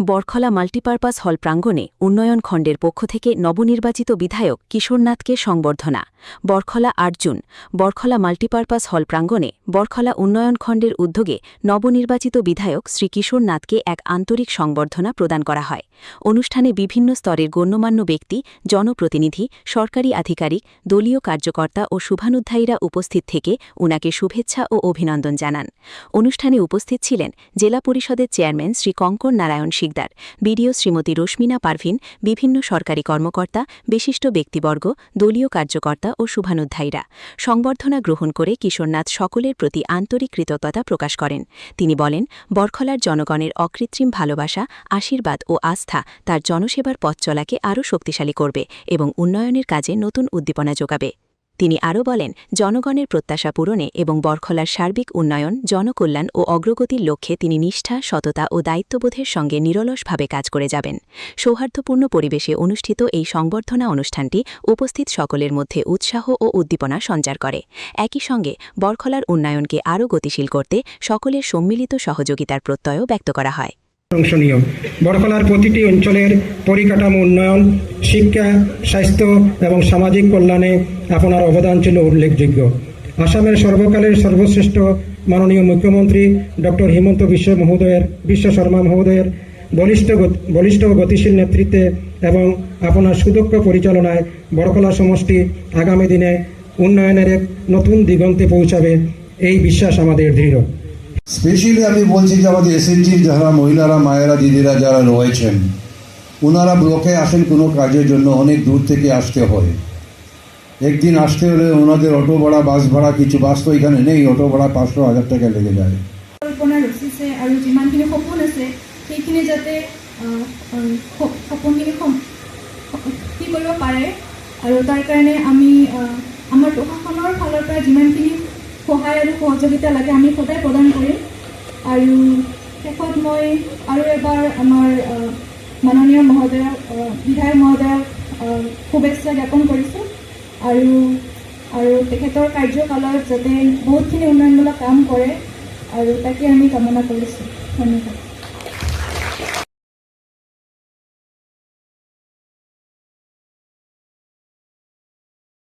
Barkhola multipurpose হল প্রাঙ্গণে উন্নয়ন খণ্ডের পক্ষ থেকে নবনির্বাচিত বিধায়ক কিশোরনাথকে সংবর্ধনা। বরখলা ৮ জুন বরখলা মাল্টিপারপাস হল প্রাঙ্গণে বরখলা উন্নয়ন খণ্ডের উদ্যোগে নবনির্বাচিত বিধায়ক শ্রী কিশোরনাথকে এক আন্তরিক সংবর্ধনা প্রদান করা হয়। অনুষ্ঠানে বিভিন্ন স্তরের গণ্যমান্য ব্যক্তি, জনপ্রতিনিধি, সরকারি আধিকারিক, দলীয় কার্যকর্তা ও শুভানুধ্যায়ীরা উপস্থিত থেকে উনাকে শুভেচ্ছা ও অভিনন্দন জানান। অনুষ্ঠানে উপস্থিত ছিলেন জেলা পরিষদের চেয়ারম্যান শ্রী কঙ্কর নারায়ণ শিকদার, বিডিও শ্রীমতী রশ্মিনা পারভিন, বিভিন্ন সরকারি কর্মকর্তা, বিশিষ্ট ব্যক্তিবর্গ, দলীয় কার্যকর্তা ও শুভানুধ্যায়ীরা। সংবর্ধনা গ্রহণ করে কিশোরনাথ সকলের প্রতি আন্তরিক কৃতজ্ঞতা প্রকাশ করেন। তিনি বলেন, বরখলার জনগণের অকৃত্রিম ভালোবাসা, আশীর্বাদ ও আস্থা তার জনসেবার পথ চলাকে আরও শক্তিশালী করবে এবং উন্নয়নের কাজে নতুন উদ্দীপনা যোগাবে। তিনি আরও বলেন, জনগণের প্রত্যাশা পূরণে এবং বরখলার সার্বিক উন্নয়ন, জনকল্যাণ ও অগ্রগতির লক্ষ্যে তিনি নিষ্ঠা, সততা ও দায়িত্ববোধের সঙ্গে নিরলসভাবে কাজ করে যাবেন। সৌহার্দ্যপূর্ণ পরিবেশে অনুষ্ঠিত এই সংবর্ধনা অনুষ্ঠানটি উপস্থিত সকলের মধ্যে উৎসাহ ও উদ্দীপনা সঞ্চার করে। একই সঙ্গে বরখলার উন্নয়নকে আরও গতিশীল করতে সকলের সম্মিলিত সহযোগিতার প্রত্যয়ও ব্যক্ত করা হয়। প্রশংসনীয়। বরখলার প্রতিটি অঞ্চলের পরিকাঠামো উন্নয়ন, শিক্ষা, স্বাস্থ্য এবং সামাজিক কল্যাণে আপনার অবদান ছিল উল্লেখযোগ্য। আসামের সর্বকালের সর্বশ্রেষ্ঠ মাননীয় মুখ্যমন্ত্রী ডক্টর হিমন্ত বিশ্ব শর্মা মহোদয়ের বলিষ্ঠ গতিশীল নেতৃত্বে এবং আপনার সুদক্ষ পরিচালনায় বরখলা সমষ্টি আগামী দিনে উন্নয়নের এক নতুন দিগন্তে পৌঁছাবে, এই বিশ্বাস আমাদের দৃঢ়। স্পেশালি আমি বলছি যে আমাদের এসএনজির যারা মহিলারা, মায়েরা, দিদিরা যারা রয়েছেন, ওনারা ব্লকে আসেন কোনো কাজের জন্য, অনেক দূর থেকে আসতে হয়। একদিন আসতে হলে ওনাদের অটো ভাড়া, বাস ভাড়া, কিছু বাস তো এখানে নেই, অটো ভাড়া 500-1000 টাকা লেগে যায়। কল্পনা ৰচিছে আৰু যিমানখিনি সপোন আছে সেইখিনি যাতে সপোনখিনি কি কৰিব পাৰে, আৰু তাৰ কাৰণে আমি আমাৰ প্ৰশাসনৰ ফালৰ পৰা যিমানখিনি সহায় আৰু সহযোগিতা লাগে আমি সদায় প্ৰদান কৰিম। আৰু শেষত মই আৰু এবাৰ আমাৰ মাননীয় মহোদয়ক, বিধায়ক মহোদয়ক শুভেচ্ছা জ্ঞাপন কৰিছোঁ আৰু তেখেতৰ কাৰ্যকালত যাতে বহুতখিনি উন্নয়নমূলক কাম কৰে আৰু তাকে আমি কামনা কৰিছোঁ। ধন্যবাদ।